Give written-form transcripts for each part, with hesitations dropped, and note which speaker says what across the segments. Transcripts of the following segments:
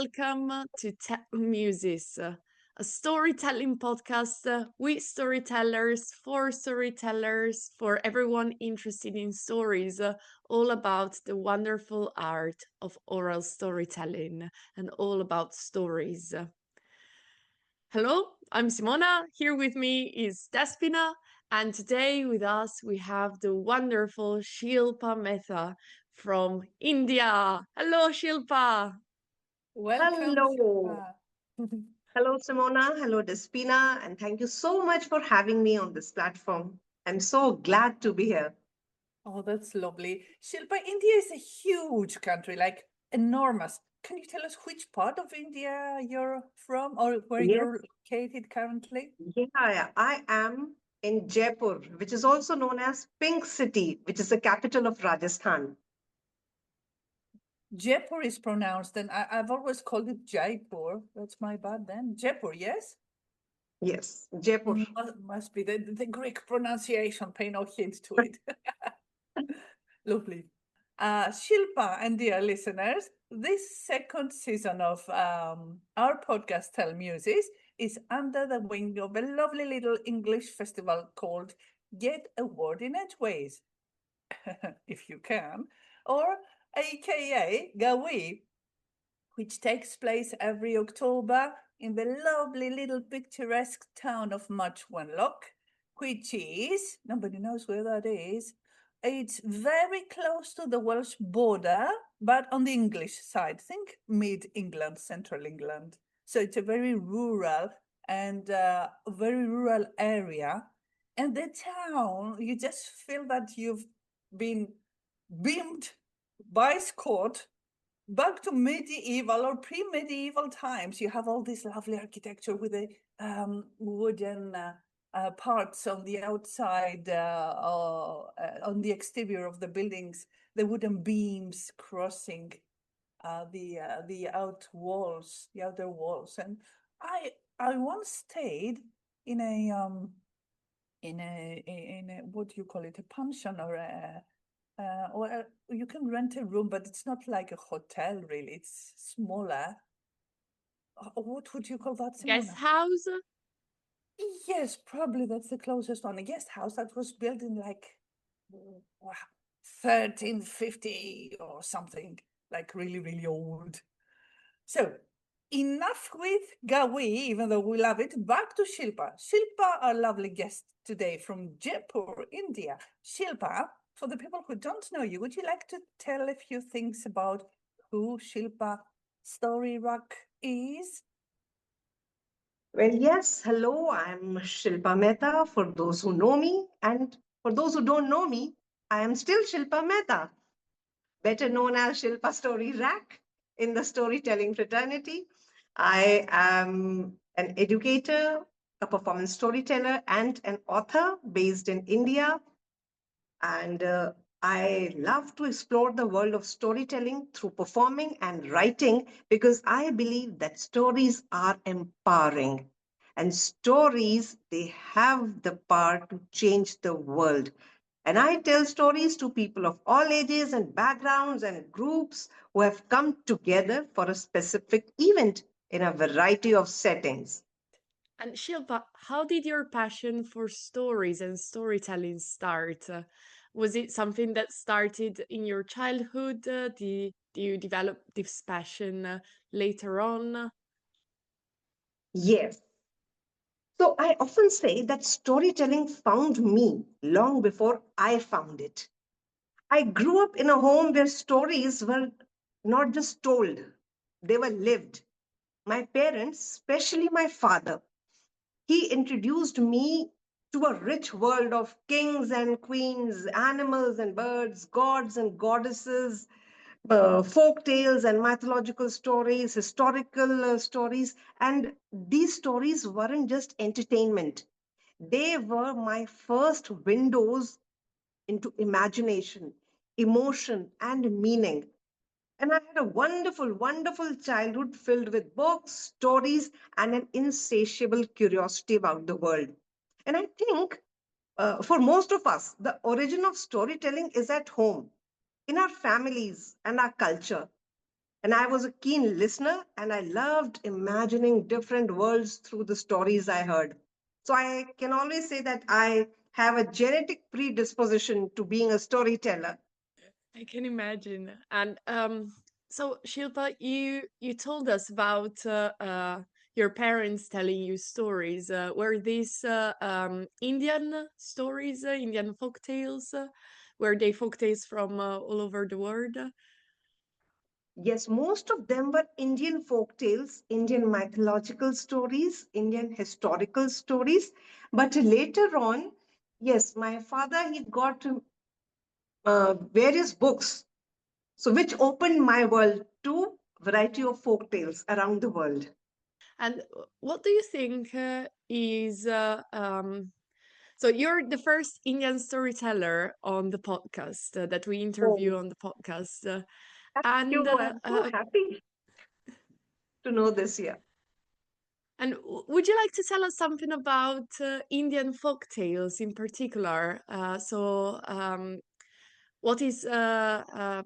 Speaker 1: welcome to Muses, a storytelling podcast with storytellers, for everyone interested in stories, all about the wonderful art of oral storytelling and all about stories. Hello, I'm Simona. Here with me is Despina, and today with us we have the wonderful Shilpa Mehta from India. Hello, Shilpa.
Speaker 2: Welcome,
Speaker 3: Hello.
Speaker 2: Shilpa.
Speaker 3: Hello, Simona. Hello, Despina. And thank you so much for having me on this platform. I'm so glad to be here.
Speaker 2: Oh, that's lovely. Shilpa, India is a huge country, like enormous. Can you tell us which part of India you're from or where
Speaker 3: Yes,
Speaker 2: you're located currently?
Speaker 3: yeah. I am in Jaipur, which is also known as Pink City, which is the capital of Rajasthan.
Speaker 2: Jaipur is pronounced, and I've always called it Jaipur. That's my bad then. Jaipur, yes?
Speaker 3: Yes, Jaipur.
Speaker 2: Must be the Greek pronunciation. Pay no heed to it. Lovely. Shilpa and dear listeners, this second season of our podcast, Tell Muses, is under the wing of a lovely little English festival called Get a Word in Edgeways, if you can, or AKA Gawi, which takes place every October in the lovely little picturesque town of Much Wenlock, which is, nobody knows where that is. It's very close to the Welsh border, but on the English side. Think mid England, central England. So it's a very rural and very rural area. And the town, you just feel that you've been beamed by Scott back to medieval or pre-medieval times. You have all this lovely architecture with the wooden parts on the outside, on the exterior of the buildings, the wooden beams crossing the outer walls. And I once stayed in a what do you call it, a pension or or you can rent a room, but it's not like a hotel really. It's smaller. What would you call that,
Speaker 1: Guest
Speaker 2: Simona?
Speaker 1: house?
Speaker 2: Yes, probably that's the closest one. A guest house that was built in like 1350 or something, like really, really old. So enough with Gawi, even though we love it. Back to Shilpa. Shilpa, our lovely guest today from Jaipur, India. Shilpa, for the people who don't know you, would you like to tell a few things about who Shilpa Story Rock is?
Speaker 3: Well, yes, hello, I'm Shilpa Mehta for those who know me. And for those who don't know me, I am still Shilpa Mehta, better known as Shilpa Story Rack in the storytelling fraternity. I am an educator, a performance storyteller, and an author based in India. And I love to explore the world of storytelling through performing and writing because I believe that stories are empowering. And stories, they have the power to change the world. And I tell stories to people of all ages and backgrounds and groups who have come together for a specific event in a variety of settings.
Speaker 1: And Shilpa, how did your passion for stories and storytelling start? Was it something that started in your childhood? Do you develop this passion later on?
Speaker 3: Yes. So I often say that storytelling found me long before I found it. I grew up in a home where stories were not just told, they were lived. My parents, especially my father, he introduced me to a rich world of kings and queens, animals and birds, gods and goddesses, folk tales and mythological stories, historical stories. And these stories weren't just entertainment, they were my first windows into imagination, emotion, and meaning. And I had a wonderful childhood filled with books, stories, and an insatiable curiosity about the world. And I think for most of us, the origin of storytelling is at home, in our families and our culture. And I was a keen listener and I loved imagining different worlds through the stories I heard. So I can always say that I have a genetic predisposition to being a storyteller.
Speaker 1: I can imagine. And so Shilpa, you told us about your parents telling you stories. Were these Indian stories, Indian folk tales? Were they folk tales from all over the world?
Speaker 3: Yes, most of them were Indian folk tales, Indian mythological stories, Indian historical stories. But later on, yes, my father, he got various books, so which opened my world to variety of folk tales around the world.
Speaker 1: And what do you think is so you're the first Indian storyteller on the podcast that we interview
Speaker 3: Oh,
Speaker 1: on the podcast.
Speaker 3: thank
Speaker 1: And
Speaker 3: you. I'm so happy to know this year.
Speaker 1: would you like to tell us something about Indian folk tales in particular? What is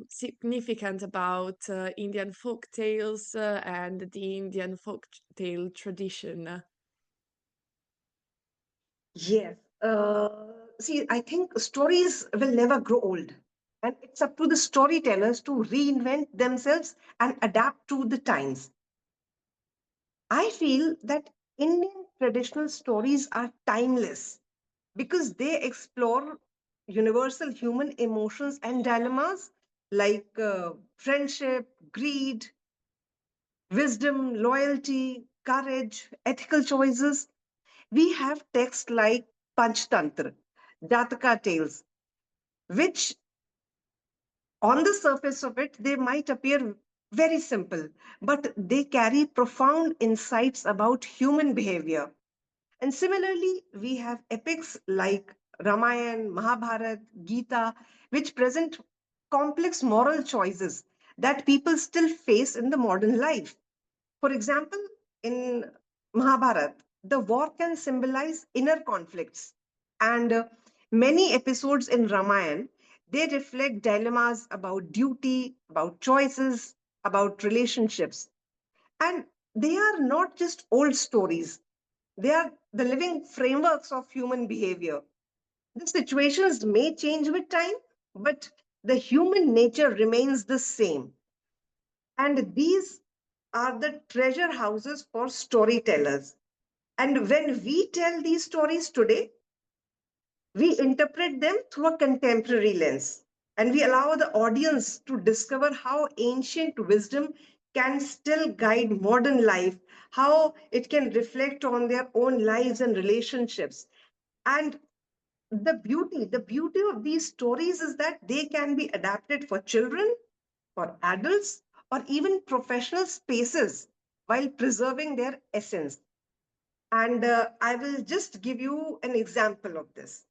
Speaker 1: significant about Indian folk tales and the Indian folk tale tradition?
Speaker 3: Yes. See, I think stories will never grow old. And it's up to the storytellers to reinvent themselves and adapt to the times. I feel that Indian traditional stories are timeless because they explore universal human emotions and dilemmas like friendship, greed, wisdom, loyalty, courage, ethical choices. We have texts like Panchtantra, Jataka tales, which on the surface of it, they might appear very simple, but they carry profound insights about human behavior. And similarly, we have epics like Ramayana, Mahabharata, Gita, which present complex moral choices that people still face in the modern life. For example, in Mahabharata, the war can symbolize inner conflicts, and many episodes in Ramayana they reflect dilemmas about duty, about choices, about relationships, and they are not just old stories; they are the living frameworks of human behavior. The situations may change with time, but the human nature remains the same. And these are the treasure houses for storytellers. And when we tell these stories today, we interpret them through a contemporary lens. And we allow the audience to discover how ancient wisdom can still guide modern life, how it can reflect on their own lives and relationships. And the beauty of these stories is that they can be adapted for children, for adults, or even professional spaces while preserving their essence. And I will just give you an example of this.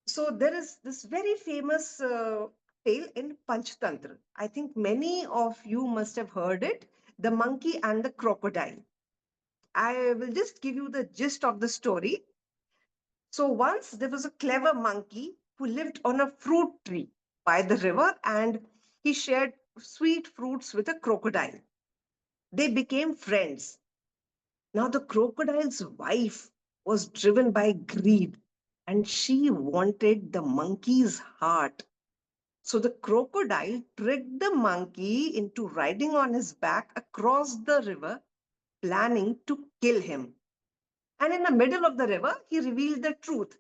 Speaker 3: So there is this very famous tale in Panchtantra. I think many of you must have heard it, The Monkey and the Crocodile. I will just give you the gist of the story. So once there was a clever monkey who lived on a fruit tree by the river and he shared sweet fruits with a crocodile. They became friends. Now the crocodile's wife was driven by greed and she wanted the monkey's heart. So the crocodile tricked the monkey into riding on his back across the river, planning to kill him. And in the middle of the river, he revealed the truth.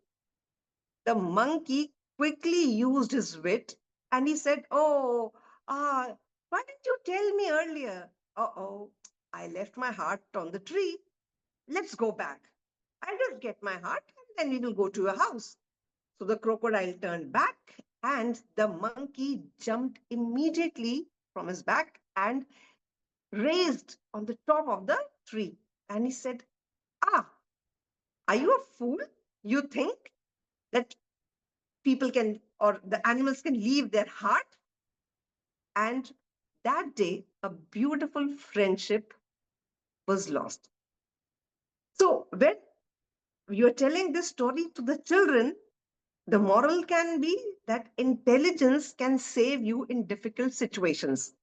Speaker 3: The monkey quickly used his wit and he said, "Oh, why didn't you tell me earlier? Uh-oh, I left my heart on the tree. Let's go back. I'll just get my heart and then we will go to your house." So the crocodile turned back and the monkey jumped immediately from his back and raised on the top of the tree. And he said, "Ah, are you a fool? You think that people can or the animals can leave their heart?" And that day, a beautiful friendship was lost. So when you're telling this story to the children, the moral can be that intelligence can save you in difficult situations.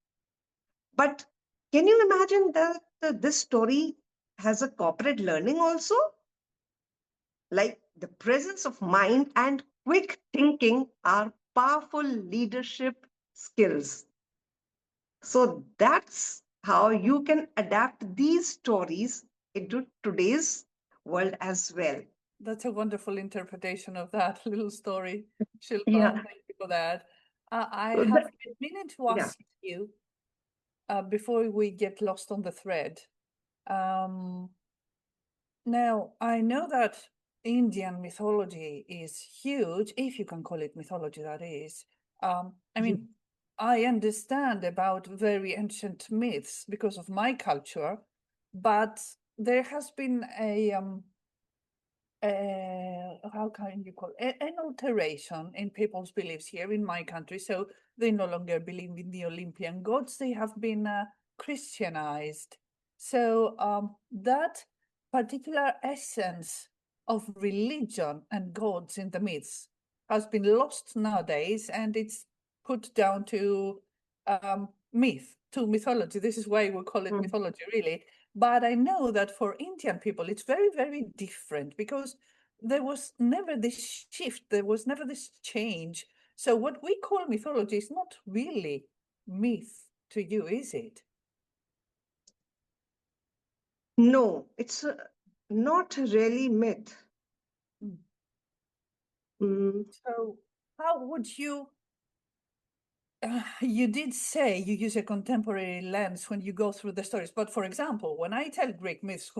Speaker 3: But can you imagine that this story has a corporate learning also? Like the presence of mind and quick thinking are powerful leadership skills. So that's how you can adapt these stories into today's world as well.
Speaker 2: That's a wonderful interpretation of that little story, Shilpa.
Speaker 3: Yeah.
Speaker 2: Thank you for that. I
Speaker 3: So
Speaker 2: have been meaning to
Speaker 3: yeah.
Speaker 2: ask you before we get lost on the thread. Um, Now, I know that Indian mythology is huge, if you can call it mythology, that is. I
Speaker 3: Yeah.
Speaker 2: mean, I understand about very ancient myths because of my culture, but there has been how can you call it? An alteration in people's beliefs here in my country. So they no longer believe in the Olympian gods. They have been Christianized. So that particular essence of religion and gods in the myths has been lost nowadays, and it's put down to myth, to mythology. This is why we call it
Speaker 3: Mm.
Speaker 2: mythology, really. But I know that for Indian people, it's very, very different because there was never this shift, there was never this change. So what we call mythology is not really myth to you, is it?
Speaker 3: No, it's not really myth.
Speaker 2: Mm.
Speaker 3: Mm.
Speaker 2: So how would you you did say you use a contemporary lens when you go through the stories, but for example, when I tell Greek myths,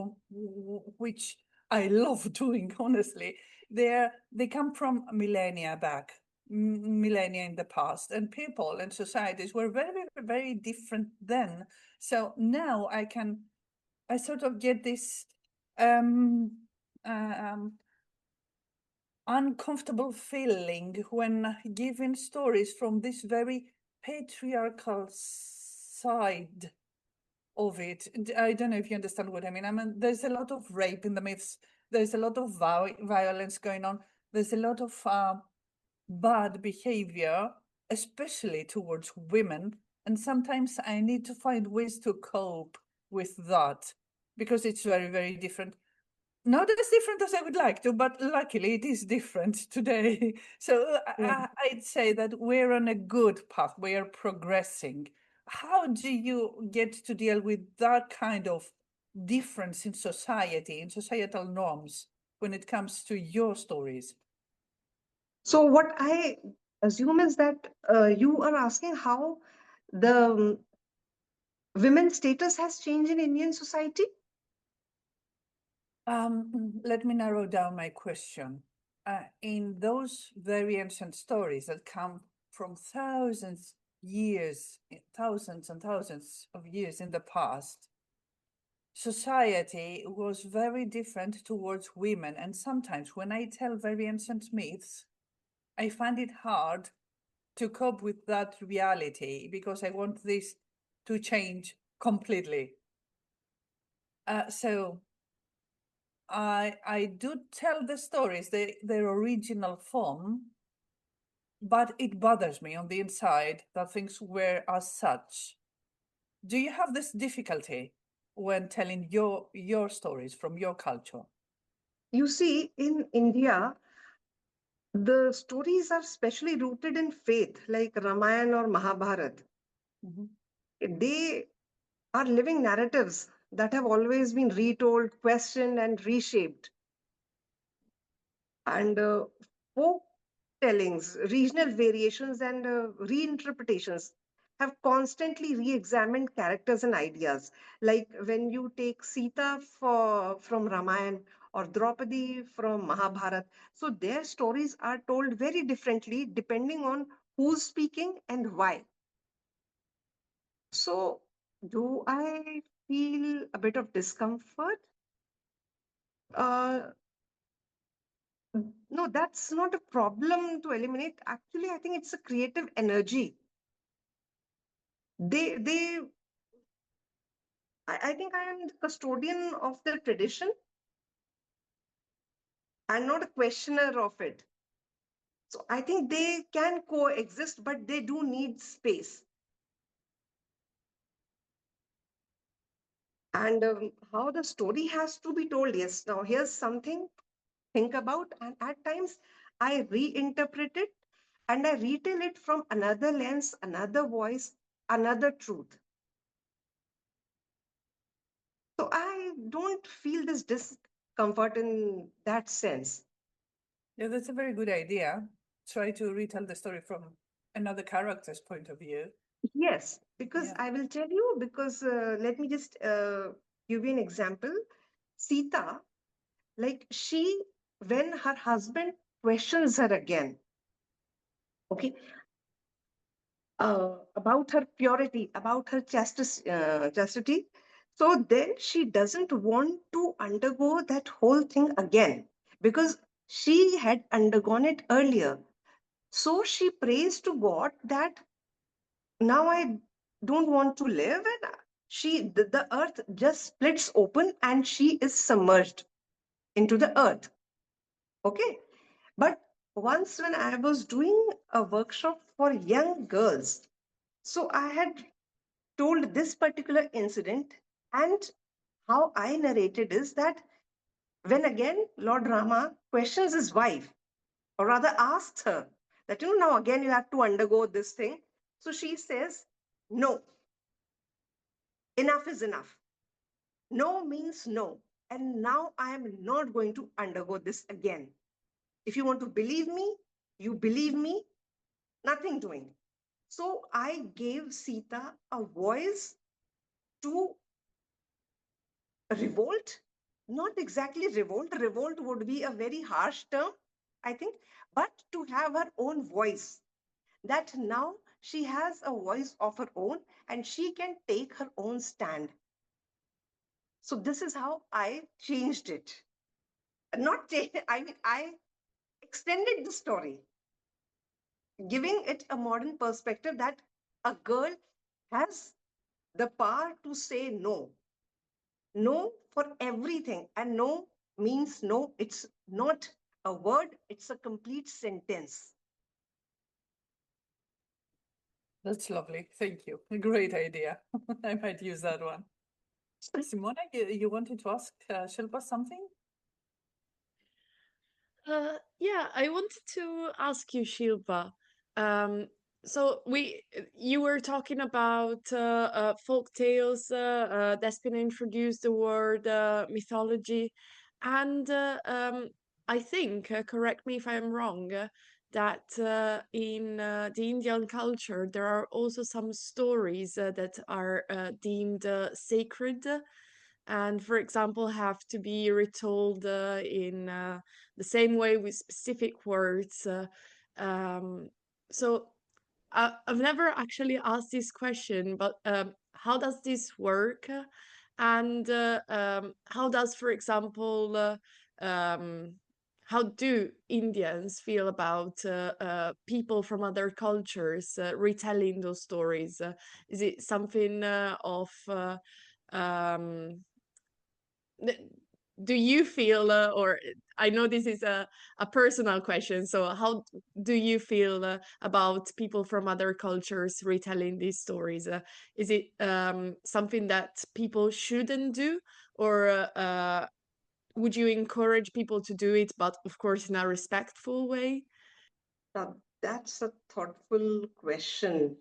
Speaker 2: which I love doing, honestly, they come from millennia back, millennia in the past, and people and societies were very, very, very different then. So now I sort of get this um, um, uncomfortable feeling when given stories from this very patriarchal side of it. I don't know if you understand what I mean. I mean, there's a lot of rape in the myths. There's a lot of violence going on. There's a lot of bad behavior, especially towards women. And sometimes I need to find ways to cope with that because it's very, very different. Not as different as I would like to, but luckily it is different today. So
Speaker 3: Yeah.
Speaker 2: I'd say that we're on a good path. We are progressing. How do you get to deal with that kind of difference in society, in societal norms, when it comes to your stories?
Speaker 3: So what I assume is that you are asking how the women's status has changed in Indian society.
Speaker 2: Let me narrow down my question. In those very ancient stories that come from thousands and thousands of years in the past, society was very different towards women. And sometimes when I tell very ancient myths, I find it hard to cope with that reality because I want this to change completely. So I do tell the stories, their original form, but it bothers me on the inside that things were as such. Do you have this difficulty when telling your stories from your culture?
Speaker 3: You see, in India, the stories are specially rooted in faith, like Ramayana or Mahabharata.
Speaker 2: Mhm.
Speaker 3: They are living narratives that have always been retold, questioned, and reshaped. And folk tellings, regional variations, and reinterpretations have constantly re-examined characters and ideas. Like when you take Sita from Ramayana or Draupadi from Mahabharata, so their stories are told very differently depending on who's speaking and why. So, do I feel a bit of discomfort? Uh, no, that's not a problem to eliminate. Actually, I think it's a creative energy. They. I think I am the custodian of the tradition and not a questioner of it. So I think they can coexist, but they do need space. And how the story has to be told. Yes, now here's something think about, and at times I reinterpret it and I retell it from another lens, another voice, another truth. So I don't feel this discomfort in that sense.
Speaker 2: Yeah, that's a very good idea. Try to retell the story from another character's point of view.
Speaker 3: Yes, because
Speaker 2: Yeah.
Speaker 3: I will tell you, because let me just give you an example. Sita, like she, when her husband questions her again, okay, about her purity, about her chastity. So then she doesn't want to undergo that whole thing again because she had undergone it earlier. So she prays to God that now I don't want to live, and the earth just splits open and she is submerged into the earth. Okay. But once when I was doing a workshop for young girls, so I had told this particular incident, and how I narrated is that when again Lord Rama questions his wife, or rather asks her that, now again you have to undergo this thing. So she says, no, enough is enough. No means no. And now I am not going to undergo this again. If you want to believe me, you believe me, nothing doing. So I gave Sita a voice to revolt, not exactly revolt. Revolt would be a very harsh term, I think, but to have her own voice. That now she has a voice of her own and she can take her own stand. So this is how I changed it. Not change, I mean, I extended the story, giving it a modern perspective that a girl has the power to say no. No for everything. And no means no. It's not a word, it's a complete sentence.
Speaker 2: That's lovely. Thank you. A great idea. I might use that one. Simona, you wanted to ask Shilpa something?
Speaker 1: Yeah, I wanted to ask you, Shilpa. Um, so you were talking about folk tales. Despina introduced the word mythology, and I think, correct me if I'm wrong, that in the Indian culture there are also some stories that are deemed sacred, and for example have to be retold in the same way with specific words. Um, so I've never actually asked this question, but how does this work? And how does, for example, how do Indians feel about people from other cultures retelling those stories? Is it something of um, th- do you feel or I know this is a personal question, so how do you feel about people from other cultures retelling these stories? Is it something that people shouldn't do, or would you encourage people to do it, but of course in a respectful way?
Speaker 3: Now, that's a thoughtful question.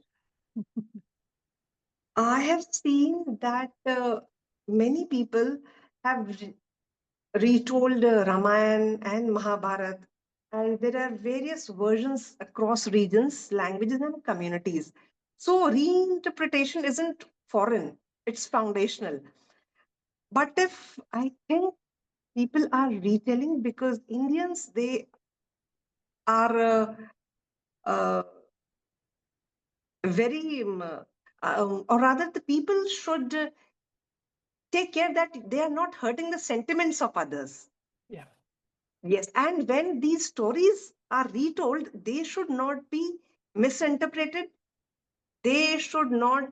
Speaker 3: I have seen that many people have retold Ramayana and Mahabharata, and there are various versions across regions, languages, and communities. So reinterpretation isn't foreign; it's foundational. But if I think people are retelling because Indians, they are uh, very, or rather, the people should take care that they are not hurting the sentiments of others.
Speaker 2: Yeah.
Speaker 3: Yes, and when these stories are retold, they should not be misinterpreted. They should not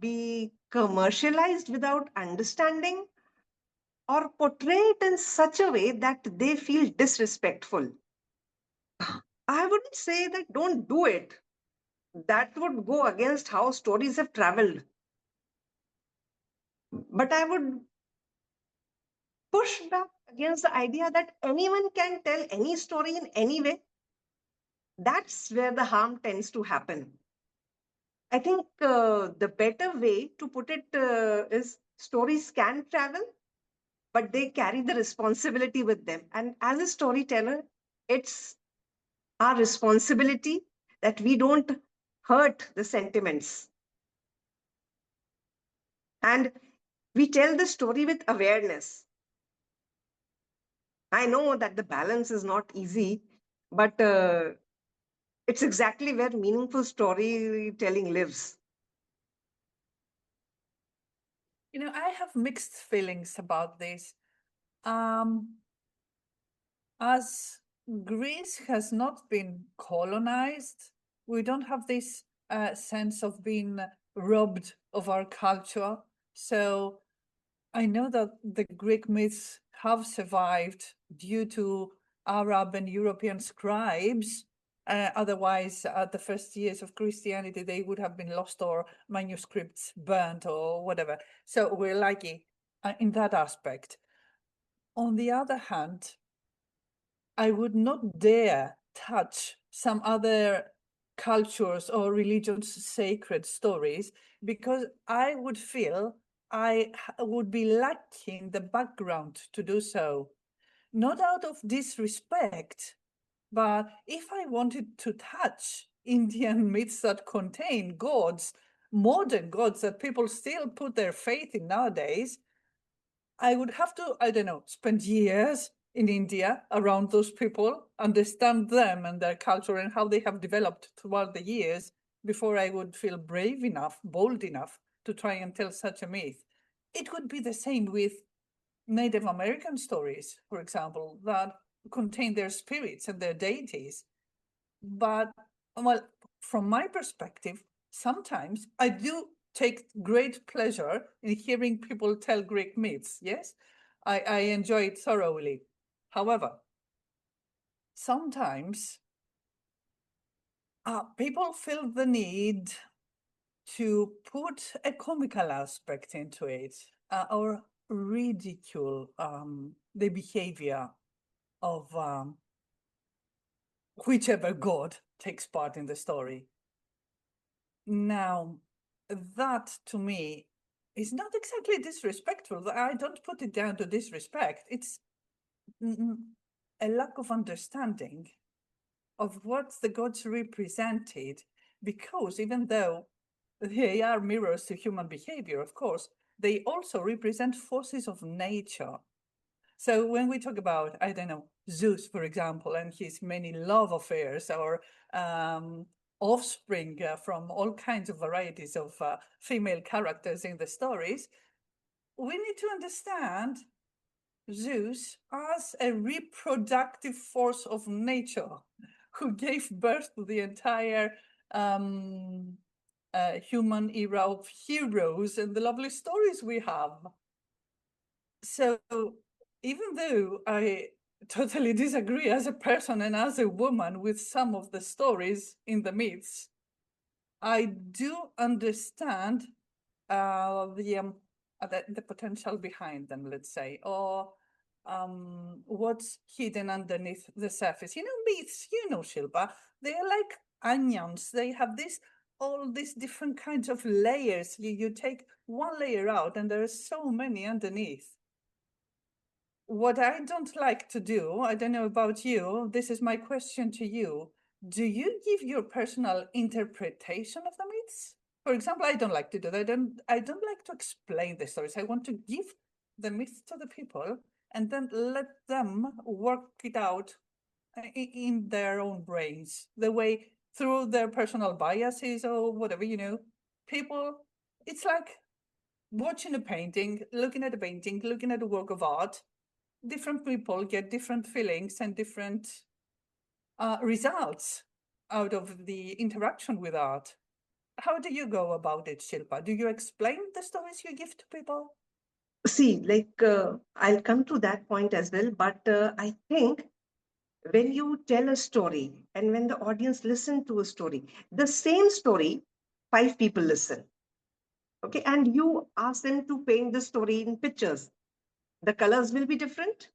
Speaker 3: be commercialized without understanding or portrayed in such a way that they feel disrespectful. I wouldn't say that don't do it. That would go against how stories have traveled. But I would push back against the idea that anyone can tell any story in any way. That's where the harm tends to happen. I think the better way to put it is stories can travel, but they carry the responsibility with them. And as a storyteller, it's our responsibility that we don't hurt the sentiments. And we tell the story with awareness. I know that the balance is not easy, but it's exactly where meaningful storytelling lives.
Speaker 2: I have mixed feelings about this. Um, as Greece has not been colonized, we don't have this sense of being robbed of our culture. So I know that the Greek myths have survived due to Arab and European scribes. Otherwise, at the first years of Christianity, they would have been lost or manuscripts burnt or whatever. So we're lucky in that aspect. On the other hand, I would not dare touch some other cultures or religions' sacred stories because I would feel would be lacking the background to do so. Not out of disrespect, but if I wanted to touch Indian myths that contain gods, modern gods that people still put their faith in nowadays, I would have to, I don't know, spend years in India around those people, understand them and their culture and how they have developed throughout the years before I would feel brave enough, bold enough to try and tell such a myth. It would be the same with Native American stories, for example, that contain their spirits and their deities. But, well, from my perspective, sometimes I do take great pleasure in hearing people tell Greek myths. Yes, I enjoy it thoroughly. However, sometimes people feel the need to put a comical aspect into it or ridicule the behavior of whichever god takes part in the story. Now, that to me is not exactly disrespectful. I don't put it down to disrespect. It's a lack of understanding of what the gods represented, because even though they are mirrors to human behavior, of course, they also represent forces of nature. So when we talk about, I don't know, Zeus, for example, and his many love affairs or offspring from all kinds of varieties of female characters in the stories, we need to understand Zeus as a reproductive force of nature who gave birth to the entire human era of heroes and the lovely stories we have. So even though I totally disagree as a person and as a woman with some of the stories in the myths, I do understand the potential behind them, let's say, or what's hidden underneath the surface. Myths, Shilpa, they're like onions. They have all these different kinds of layers. You take one layer out and there are so many underneath. What I don't like to do, I don't know about you, this is my question to you. Do you give your personal interpretation of the myths? For example, I don't like to do that. I don't like to explain the stories. I want to give the myths to the people and then let them work it out in their own brains, the way through their personal biases or whatever, people, it's like watching a painting, looking at a painting, looking at a work of art. Different people get different feelings and different results out of the interaction with art. How do you go about it, Shilpa? Do you explain the stories you give to people?
Speaker 3: See, I'll come to that point as well, but I think when you tell a story and when the audience listen to a story, the same story, five people listen. Okay, and you ask them to paint the story in pictures. The colors will be different,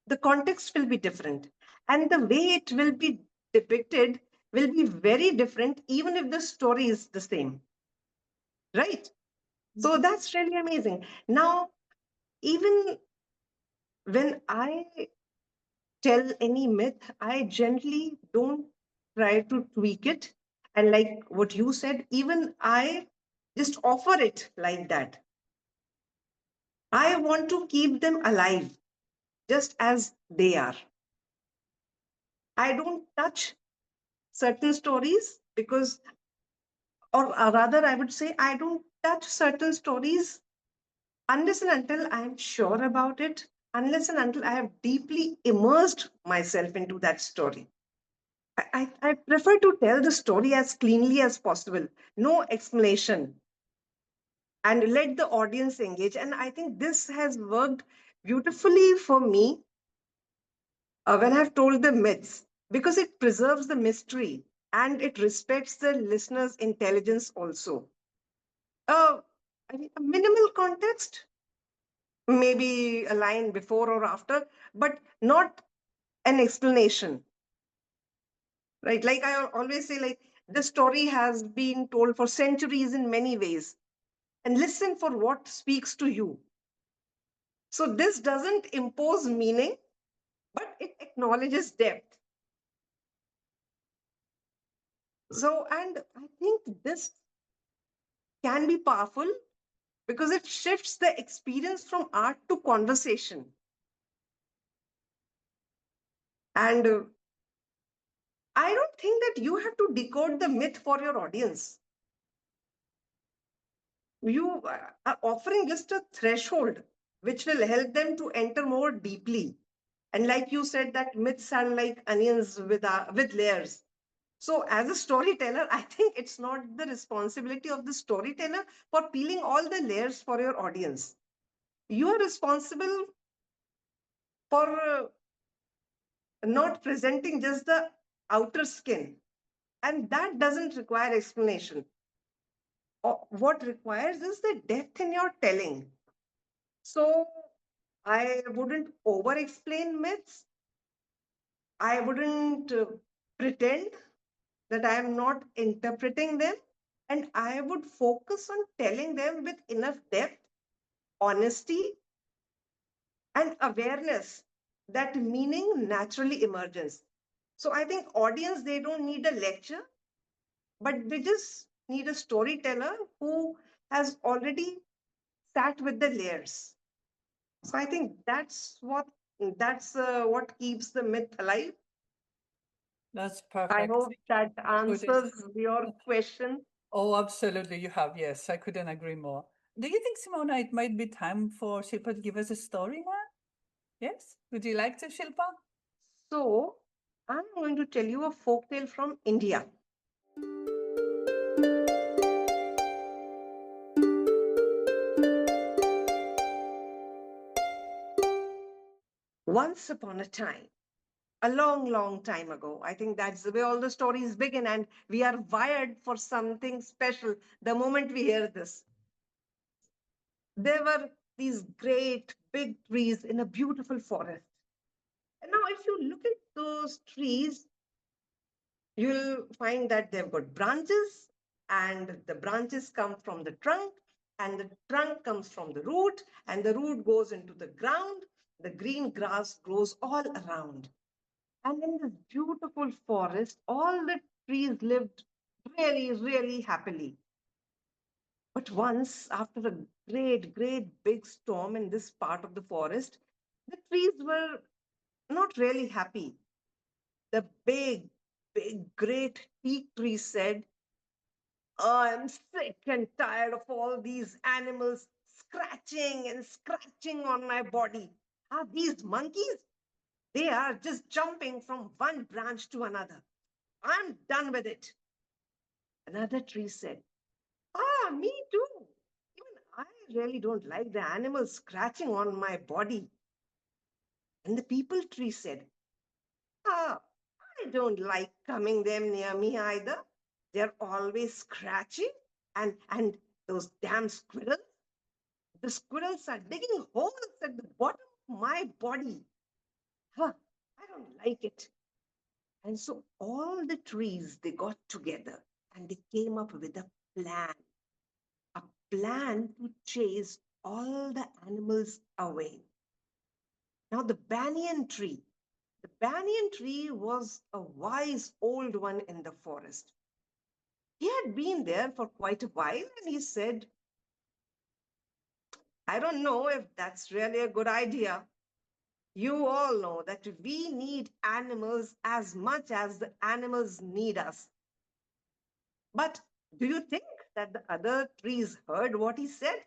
Speaker 3: the context will be different, and the way it will be depicted will be very different, even if the story is the same, right? So
Speaker 2: Mhm.
Speaker 3: that's really amazing. Now, even when I tell any myth, I generally don't try to tweak it. And like what you said, even I just offer it like that. I want to keep them alive just as they are. I don't touch certain stories because, or rather, I would say, I don't touch certain stories unless and until I'm sure about it, unless and until I have deeply immersed myself into that story. I prefer to tell the story as cleanly as possible, no explanation, and let the audience engage. And I think this has worked beautifully for me when I've told the myths, because it preserves the mystery and it respects the listener's intelligence also. Uh, I mean, a minimal context, maybe a line before or after, but not an explanation, right? Like I always say, like the story has been told for centuries in many ways, and listen for what speaks to you. So this doesn't impose meaning, but it acknowledges depth. So, and I think this can be powerful because it shifts the experience from art to conversation. And I don't think that you have to decode the myth for your audience. You are offering just a threshold which will help them to enter more deeply. And like you said, that myths sound like onions with layers. So, as a storyteller, I think it's not the responsibility of the storyteller for peeling all the layers for your audience. You are responsible for not presenting just the outer skin, and that doesn't require explanation. What requires is the depth in your telling. So, I wouldn't over explain myths. I wouldn't pretend that I am not interpreting them. And I would focus on telling them with enough depth, honesty, and awareness that meaning naturally emerges. So I think audience, they don't need a lecture, but they just need a storyteller who has already sat with the layers. So I think that's what keeps the myth alive.
Speaker 2: That's
Speaker 3: I
Speaker 2: perfect.
Speaker 3: hope that
Speaker 2: Put it.
Speaker 3: answers your question.
Speaker 2: Oh, absolutely. You have. Yes, I couldn't agree more. Do you think, Simona, it might be time for Shilpa to give us a story now? Yes? Would you like to, Shilpa?
Speaker 3: So I'm going to tell you a folk tale from India. Once upon a time, a long, long time ago. I think that's the way all the stories begin, and we are wired for something special the moment we hear this. There were these great big trees in a beautiful forest. And now, if you look at those trees, you'll find that they've got branches, and the branches come from the trunk, and the trunk comes from the root, and the root goes into the ground. The green grass grows all around. And in this beautiful forest, all the trees lived really, really happily. But once, after a great, great big storm in this part of the forest, the trees were not really happy. The big, big, great teak tree said, I'm sick and tired of all these animals scratching and scratching on my body. Are these monkeys? They are just jumping from one branch to another. I'm done with it. Another tree said, me too. Even I really don't like the animals scratching on my body. And the people tree said, Ah, I don't like coming them near me either. They're always scratching, and Those damn squirrels. The squirrels are digging holes at the bottom of my body. Huh, I don't like it. And so all the trees, they got together and they came up with plan, a plan to chase all the animals away. Now the banyan tree was a wise old one in the forest. He had been there for quite a while and he said, I don't know if that's really a good idea. You all know that we need animals as much as the animals need us. But do you think that the other trees heard what he said?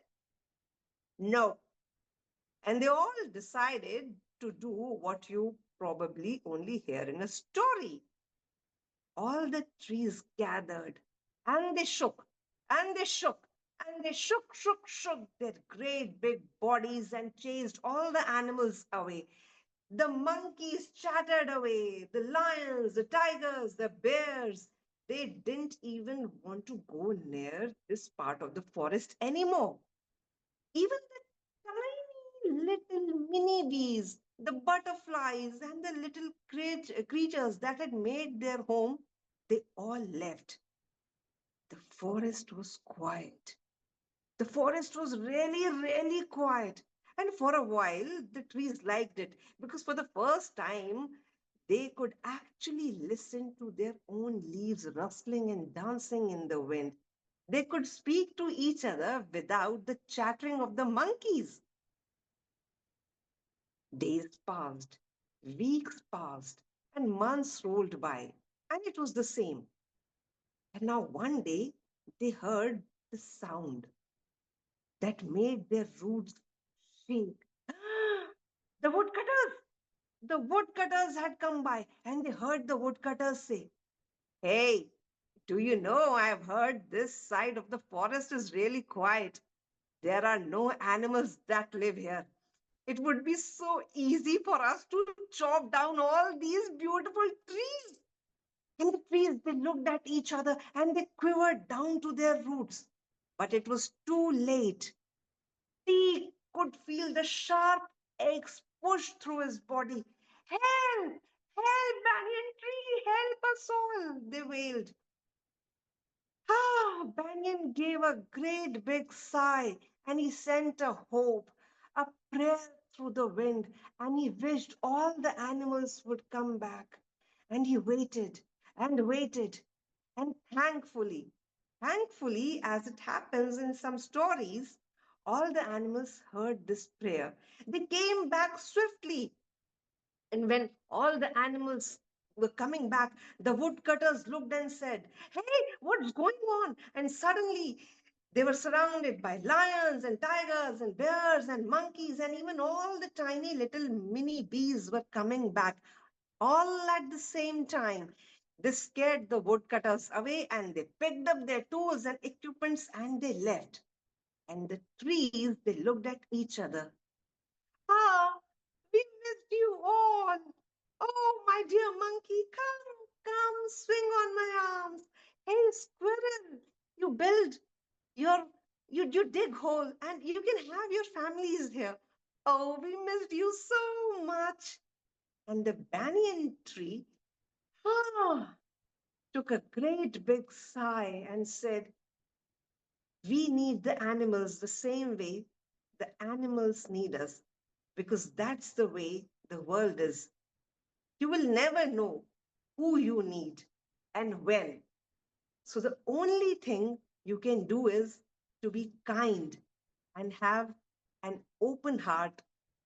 Speaker 3: No. And they all decided to do what you probably only hear in a story. All the trees gathered and they shook and they shook and they shook their great big bodies and chased all the animals away. The monkeys chattered away, the lions, the tigers, the bears. They didn't even want to go near this part of the forest anymore. Even the tiny little mini bees, the butterflies, and the little creatures that had made their home, they all left. The forest was quiet. The forest was really, really quiet. And for a while, the trees liked it because for the first time, they could actually listen to their own leaves rustling and dancing in the wind. They could speak to each other without the chattering of the monkeys. Days passed, weeks passed, and months rolled by, and it was the same. And now one day, they heard the sound that made their roots shake. The woodcutters! The woodcutters had come by, and they heard the woodcutters say, Hey, do you know I've heard this side of the forest is really quiet. There are no animals that live here. It would be so easy for us to chop down all these beautiful trees. And the trees, they looked at each other and they quivered down to their roots. But it was too late. He could feel the sharp aches push through his body. Help! Help, banyan tree! Help us all! They wailed. Ah, Banyan gave a great big sigh and he sent a hope, a prayer through the wind, and he wished all the animals would come back. And he waited and waited, and thankfully, as it happens in some stories, all the animals heard this prayer. They came back swiftly, and when all the animals were coming back, the woodcutters looked and said, Hey, what's going on? And suddenly they were surrounded by lions and tigers and bears and monkeys, and even all the tiny little mini bees were coming back all at the same time. They scared the woodcutters away and they picked up their tools and equipments and they left. And the trees, they looked at each other. Ah, we missed you all. Oh, my dear monkey, come, swing on my arms. Hey, squirrel, you build your, you dig hole and you can have your families here. Oh, we missed you so much. And the banyan tree, ah, took a great big sigh and said, we need the animals the same way the animals need us because that's the way the world is. You will never know who you need and when. So the only thing you can do is to be kind and have an open heart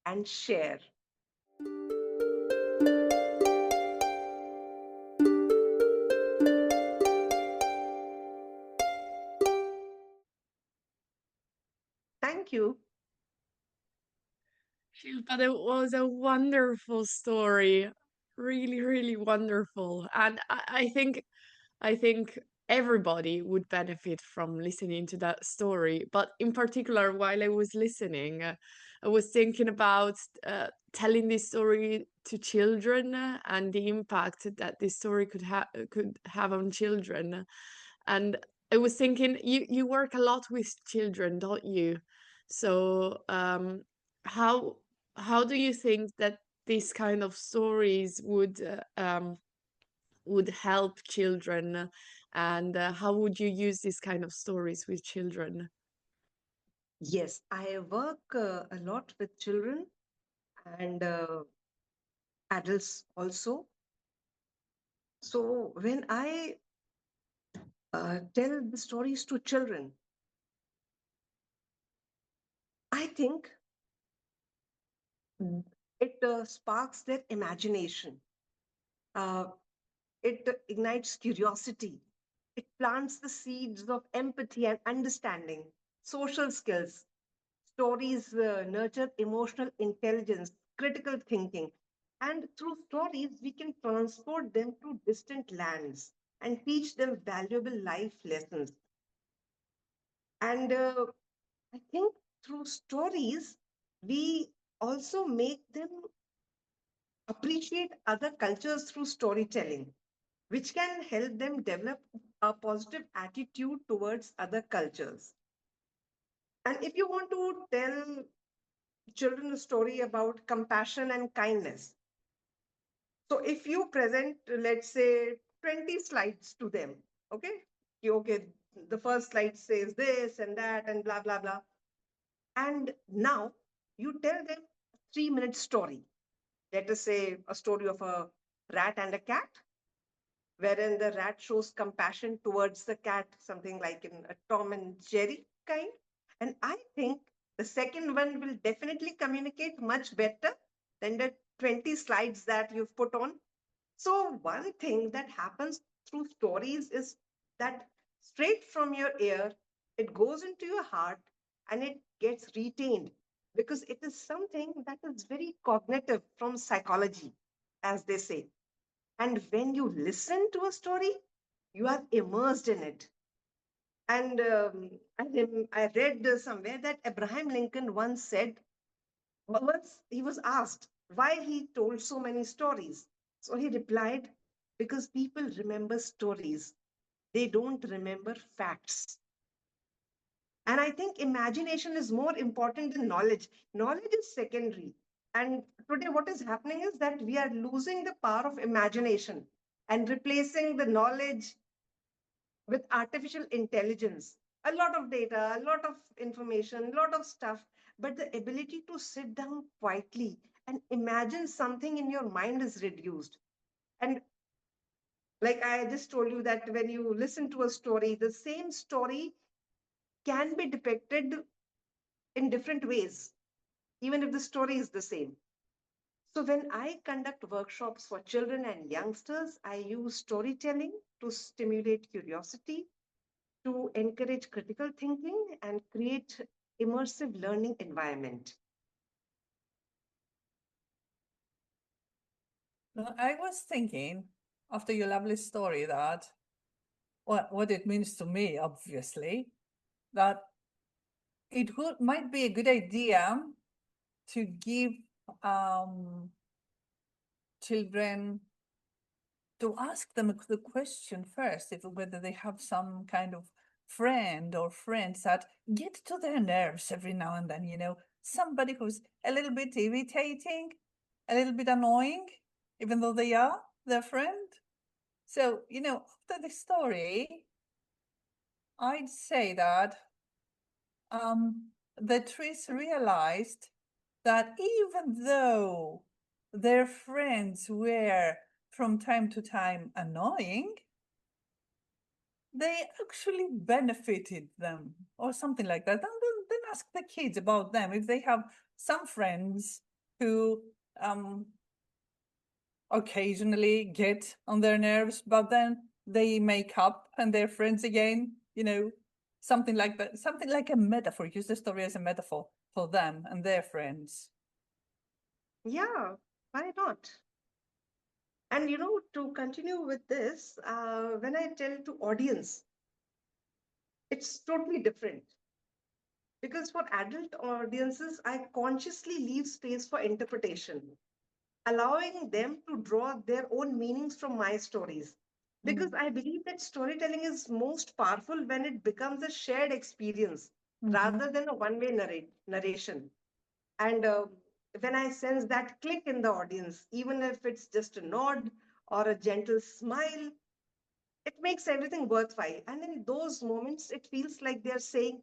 Speaker 3: and share. Thank you.
Speaker 1: Shilpa, that was a wonderful story. Really, really wonderful. And I think everybody would benefit from listening to that story. But in particular, while I was listening, I was thinking about telling this story to children and the impact that this story could have on children. And I was thinking you work a lot with children, don't you? So how how do you think that these kind of stories would help children, and how would you use these kind of stories with children?
Speaker 3: Yes, I work a lot with children and adults also. So when I tell the stories to children, I think it sparks their imagination. Uh, it ignites curiosity. It plants the seeds of empathy and understanding, social skills. Stories nurture emotional intelligence, critical thinking. And through stories, we can transport them to distant lands and teach them valuable life lessons. And I think through stories, we also make them appreciate other cultures through storytelling, which can help them develop a positive attitude towards other cultures. And if you want to tell children a story about compassion and kindness, so if you present, let's say, 20 slides to them, okay? Okay, the first slide says this and that and blah, blah, blah. And now you tell them a 3-minute story. Let us say a story of a rat and a cat, wherein the rat shows compassion towards the cat, something like in a Tom and Jerry kind. And I think the second one will definitely communicate much better than the 20 slides that you've put on. So, one thing that happens through stories is that straight from your ear, it goes into your heart and it gets retained because it is something that is very cognitive from psychology, as they say. And when you listen to a story, you are immersed in it. And I read somewhere that Abraham Lincoln once said, once he was asked why he told so many stories. So he replied, because people remember stories, they don't remember facts. And I think imagination is more important than knowledge. Knowledge is secondary. And today, what is happening is that we are losing the power of imagination and replacing the knowledge with artificial intelligence. A lot of data, a lot of information, a lot of stuff, but the ability to sit down quietly and imagine something in your mind is reduced. And like I just told you, that when you listen to a story, the same story can be depicted in different ways, even if the story is the same. So when I conduct workshops for children and youngsters, I use storytelling to stimulate curiosity, to encourage critical thinking and create immersive learning environment.
Speaker 2: I was thinking after your lovely story that what it means to me, obviously, that it might be a good idea to give um, children, to ask them the question first, if whether they have some kind of friend or friends that get to their nerves every now and then, somebody who's a little bit irritating, a little bit annoying, even though they are their friend. So, after the story, I'd say that the trees realized that even though their friends were from time to time annoying, they actually benefited them or something like that. And then ask the kids about them if they have some friends who occasionally get on their nerves, but then they make up and they're friends again, something like that, something like a metaphor. Use the story as a metaphor for them and their friends.
Speaker 3: Yeah, why not? And to continue with this, when I tell to audience, it's totally different. Because for adult audiences, I consciously leave space for interpretation, allowing them to draw their own meanings from my stories. Because I believe that storytelling is most powerful when it becomes a shared experience
Speaker 2: Mm-hmm.
Speaker 3: rather than a one way narration. And when I sense that click in the audience, even if it's just a nod or a gentle smile, it makes everything worthwhile. And in those moments, it feels like they're saying,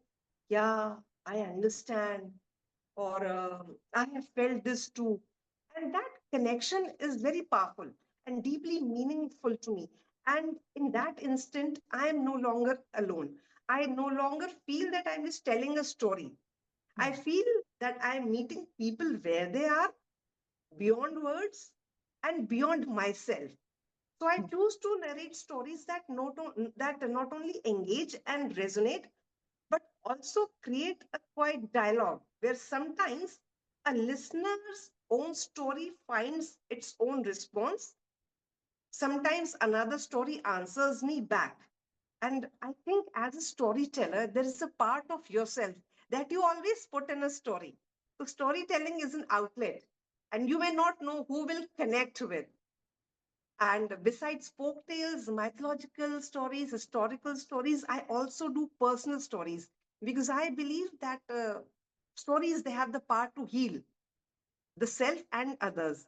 Speaker 3: yeah, I understand, or I have felt this too. And that connection is very powerful and deeply meaningful to me. And in that instant, I am no longer alone. I no longer feel that I'm just telling a story. I
Speaker 2: Yeah.
Speaker 3: feel that I'm meeting people where they are, beyond words and beyond myself. So I choose to narrate stories that not only engage and resonate, but also create a quiet dialogue where sometimes a listener's own story finds its own response. Sometimes another story answers me back. And I think as a storyteller, there is a part of yourself that you always put in a story. So storytelling is an outlet, and you may not know who will connect with. And besides folk tales, mythological stories, historical stories, I also do personal stories because I believe that stories they have the power to heal the self and others.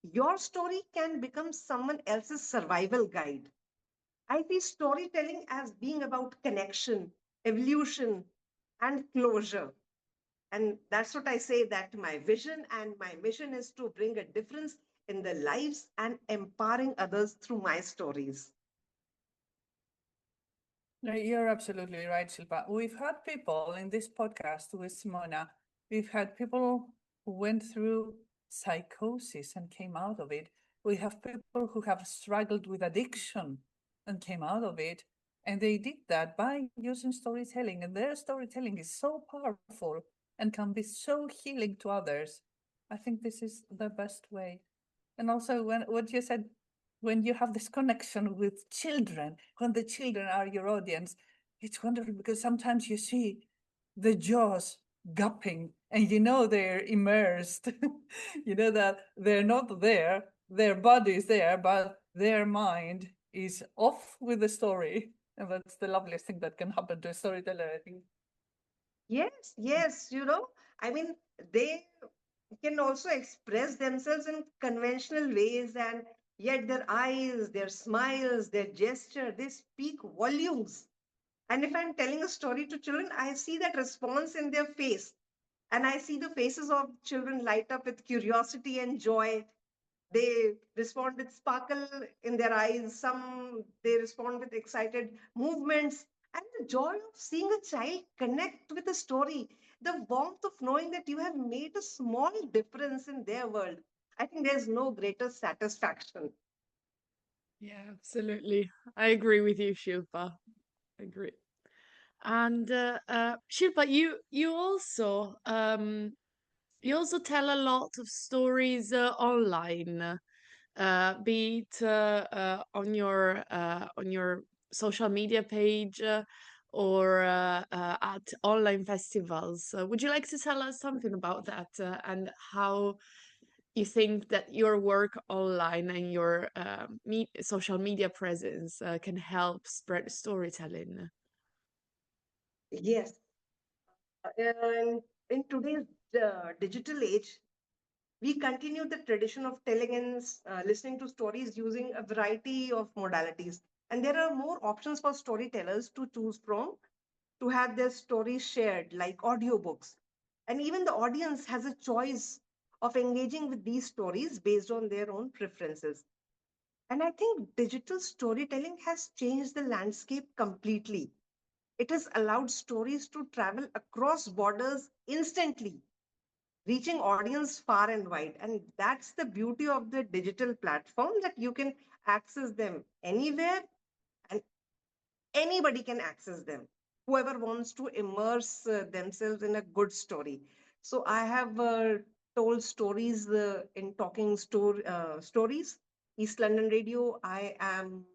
Speaker 3: Your story can become someone else's survival guide. I see storytelling as being about connection, evolution, and closure. And that's what I say that my vision and my mission is to bring a difference in the lives and empowering others through my stories.
Speaker 2: No, you're absolutely right, Shilpa. We've had people in this podcast with Simona, we've had people who went through psychosis and came out of it. We have people who have struggled with addiction and came out of it. And they did that by using storytelling. And their storytelling is so powerful and can be so healing to others. I think this is the best way. And also, when what you said, when you have this connection with children, when the children are your audience, it's wonderful because sometimes you see the jaws gaping and you know they're immersed. You know that they're not there, their body is there, but their mind is off with the story. And that's the loveliest thing that can happen to a storyteller, I think.
Speaker 3: Yes, yes, I mean, they can also express themselves in conventional ways, and yet their eyes, their smiles, their gesture, they speak volumes. And if I'm telling a story to children, I see that response in their face. And I see the faces of children light up with curiosity and joy. They respond with sparkle in their eyes. Some they respond with excited movements. And the joy of seeing a child connect with a story, the warmth of knowing that you have made a small difference in their world. I think there's no greater satisfaction.
Speaker 1: Yeah, absolutely. I agree with you, Shilpa. I agree. And Shilpa, you also tell a lot of stories online, be it on your social media page or at online festivals. Would you like to tell us something about that and how you think that your work online and your social media presence can help spread storytelling?
Speaker 3: Yes. And in today's digital age, we continue the tradition of telling and listening to stories using a variety of modalities. And there are more options for storytellers to choose from to have their stories shared, like audiobooks. And even the audience has a choice of engaging with these stories based on their own preferences. And I think digital storytelling has changed the landscape completely. It has allowed stories to travel across borders instantly, reaching audience far and wide. And that's the beauty of the digital platform, that you can access them anywhere and anybody can access them, whoever wants to immerse themselves in a good story. So I have told stories in stories, East London Radio. I am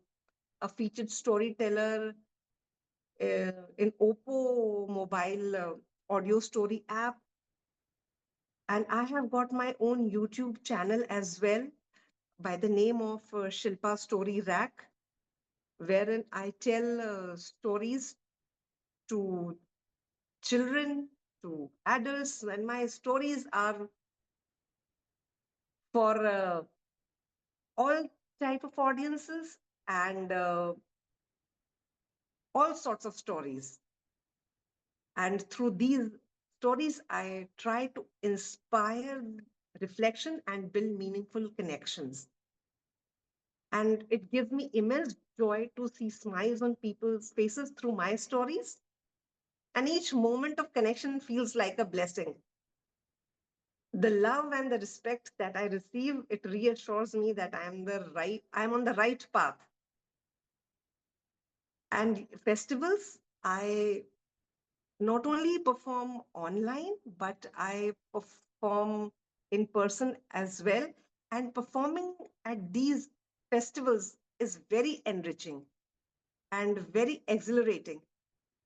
Speaker 3: a featured storyteller in Oppo mobile audio story app. And I have got my own YouTube channel as well by the name of Shilpa Story Rack. wherein I tell stories to children, to adults, and my stories are for all type of audiences and all sorts of stories. And through these stories, I try to inspire reflection and build meaningful connections. And it gives me immense joy to see smiles on people's faces through my stories. And each moment of connection feels like a blessing. The love and the respect that I receive, it reassures me that I'm on the right path. And festivals, I not only perform online, but I perform in person as well. And performing at these festivals is very enriching and very exhilarating.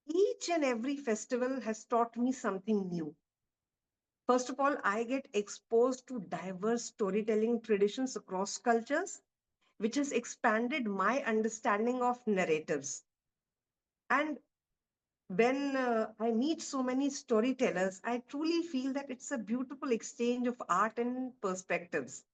Speaker 3: Each and every festival has taught me something new. First of all, I get exposed to diverse storytelling traditions across cultures, which has expanded my understanding of narratives. And when I meet so many storytellers, I truly feel that it's a beautiful exchange of art and perspectives.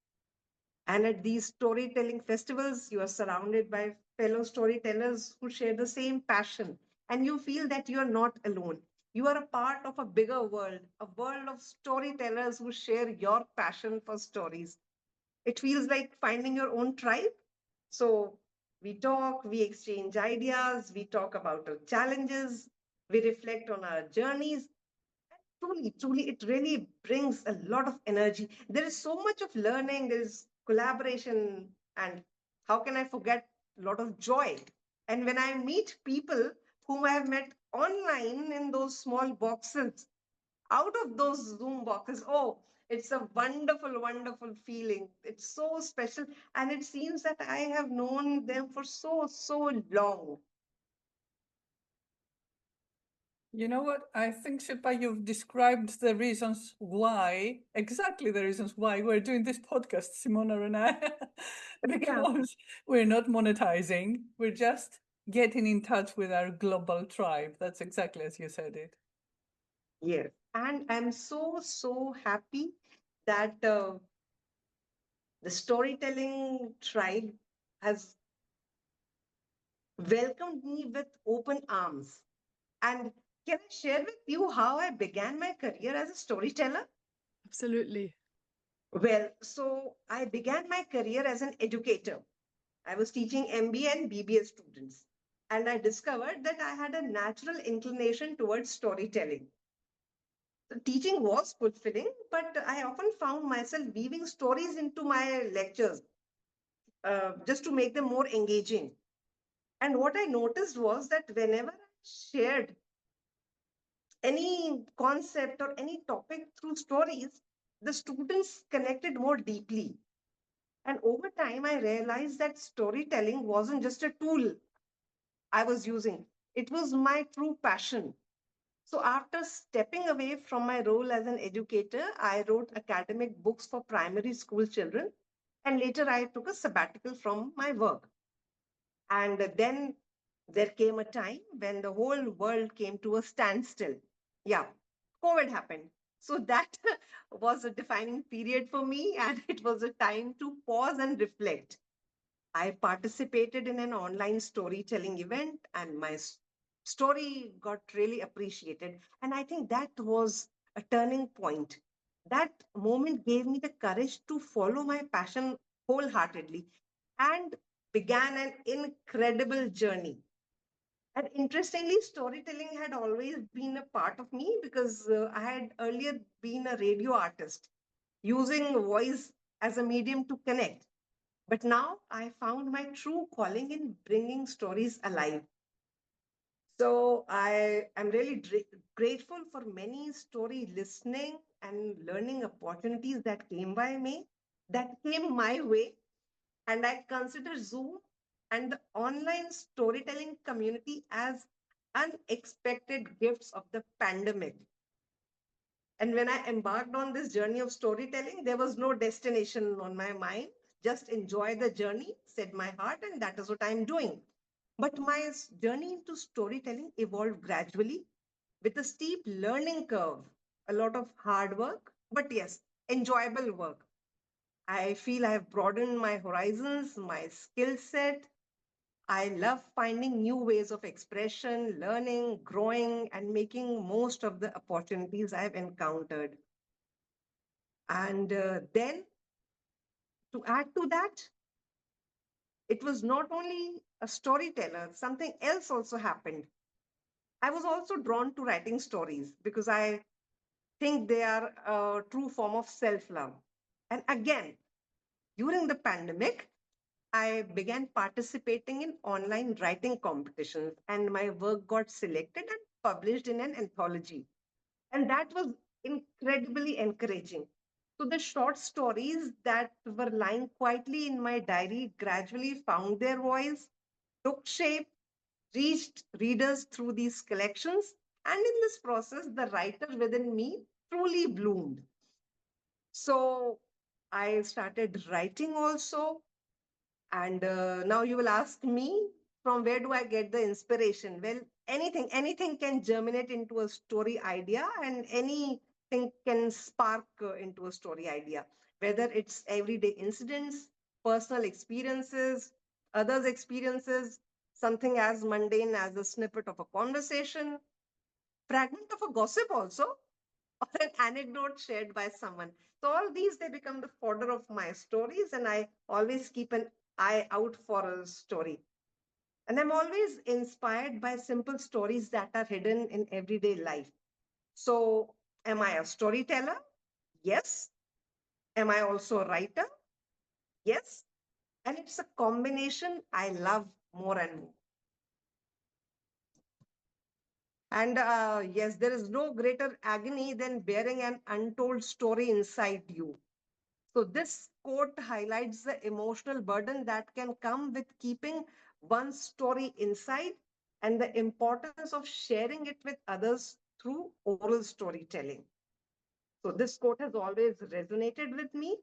Speaker 3: And at these storytelling festivals, you are surrounded by fellow storytellers who share the same passion, and you feel that you are not alone. You are a part of a bigger world, a world of storytellers who share your passion for stories. It feels like finding your own tribe. So we talk, we exchange ideas, we talk about our challenges, we reflect on our journeys. Truly, it really brings a lot of energy. There is so much of learning, there is collaboration, and how can I forget a lot of joy? And when I meet people whom I have met online in those small boxes, out of those Zoom boxes. Oh, it's a wonderful, wonderful feeling. It's so special. And it seems that I have known them for so long.
Speaker 2: You know what? I think, Shilpa, you've described the reasons why, exactly the reasons why we're doing this podcast, Simona and I,
Speaker 3: Yeah,
Speaker 2: because we're not monetizing. We're just getting in touch with our global tribe. That's exactly as you said it.
Speaker 3: yes. And I'm so happy that the storytelling tribe has welcomed me with open arms. And can I share with you how I began my career as a storyteller?
Speaker 1: Absolutely.
Speaker 3: Well, so I began my career as an educator. I was teaching MBA and BBA students, and I discovered that I had a natural inclination towards storytelling. So teaching was fulfilling, but I often found myself weaving stories into my lectures just to make them more engaging. And what I noticed was that whenever I shared any concept or any topic through stories, the students connected more deeply. And over time, I realized that storytelling wasn't just a tool I was using, it was my true passion. So, after stepping away from my role as an educator, I wrote academic books for primary school children. And later, I took a sabbatical from my work. And then there came a time when the whole world came to a standstill. Yeah, COVID happened. So that was a defining period for me, and it was a time to pause and reflect. I participated in an online storytelling event, and my story got really appreciated. And I think that was a turning point. That moment gave me the courage to follow my passion wholeheartedly and began an incredible journey. And interestingly, storytelling had always been a part of me because I had earlier been a radio artist using voice as a medium to connect. But now I found my true calling in bringing stories alive. So I am really grateful for many story listening and learning opportunities that came my way. And I consider Zoom and the online storytelling community as unexpected gifts of the pandemic. And when I embarked on this journey of storytelling, there was no destination on my mind. Just enjoy the journey, said my heart, and that is what I'm doing. But my journey into storytelling evolved gradually with a steep learning curve, a lot of hard work, but yes, enjoyable work. I feel I have broadened my horizons, my skill set. I love finding new ways of expression, learning, growing, and making most of the opportunities I've encountered. And then to add to that, it was not only a storyteller, something else also happened. I was also drawn to writing stories because I think they are a true form of self love. And again, during the pandemic, I began participating in online writing competitions, and my work got selected and published in an anthology. And that was incredibly encouraging. So the short stories that were lying quietly in my diary gradually found their voice, took shape, reached readers through these collections, and in this process, the writer within me truly bloomed. So I started writing also, and now you will ask me, from where do I get the inspiration? Well, anything can germinate into a story idea, and anything can spark into a story idea, whether it's everyday incidents, personal experiences, others' experiences, something as mundane as a snippet of a conversation, fragment of a gossip also, or an anecdote shared by someone. So all these they become the fodder of my stories, and I always keep an eye out for a story. And I'm always inspired by simple stories that are hidden in everyday life. So am I a storyteller? Yes. Am I also a writer? Yes. And it's a combination I love more and more. And yes, there is no greater agony than bearing an untold story inside you. So, this quote highlights the emotional burden that can come with keeping one's story inside and the importance of sharing it with others through oral storytelling. So, this quote has always resonated with me.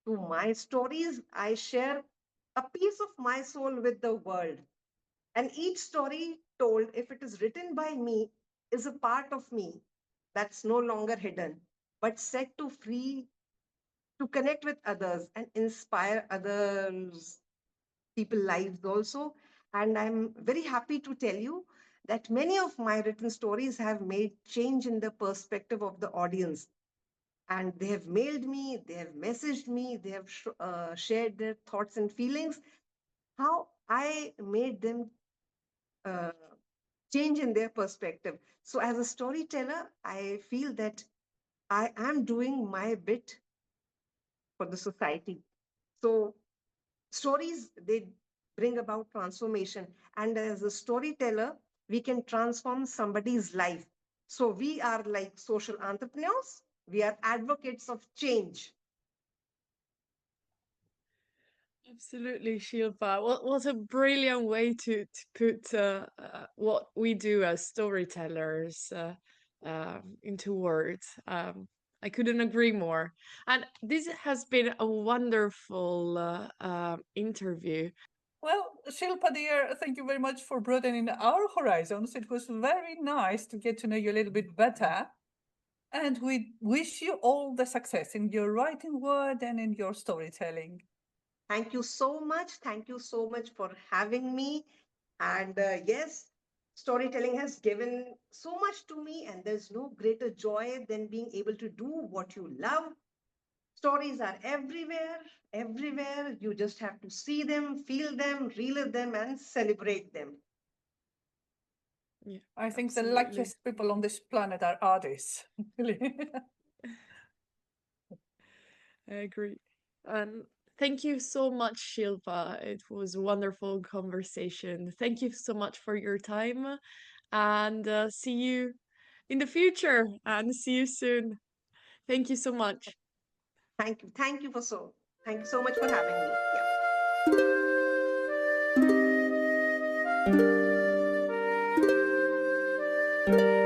Speaker 3: Through my stories, I share a piece of my soul with the world. And each story told, if it is written by me, is a part of me that's no longer hidden, but set to free to connect with others and inspire others people lives also. And I'm very happy to tell you that many of my written stories have made change in the perspective of the audience, and they have mailed me, they have messaged me, they have shared their thoughts and feelings, how I made them uh, change in their perspective. So as a storyteller, I feel that I am doing my bit for the society. So stories, they bring about transformation, and as a storyteller we can transform somebody's life. So we are like social entrepreneurs, we are advocates of change.
Speaker 1: Absolutely, Shilpa. What a brilliant way to put what we do as storytellers into words. I couldn't agree more. And this has been a wonderful interview.
Speaker 2: Well, Shilpa, dear, thank you very much for broadening our horizons. It was very nice to get to know you a little bit better. And we wish you all the success in your writing word and in your storytelling.
Speaker 3: Thank you so much. Thank you so much for having me. And yes, storytelling has given so much to me, and there's no greater joy than being able to do what you love. Stories are everywhere, everywhere. You just have to see them, feel them, relive them, and celebrate them.
Speaker 1: Yeah,
Speaker 2: I think the
Speaker 1: absolutely.
Speaker 2: luckiest people on this planet are artists. Really.
Speaker 1: I agree. And thank you so much, Shilpa. It was a wonderful conversation. Thank you so much for your time, and see you in the future and see you soon. Thank you so much.
Speaker 3: Thank you. Thank you so much for having me. Yeah.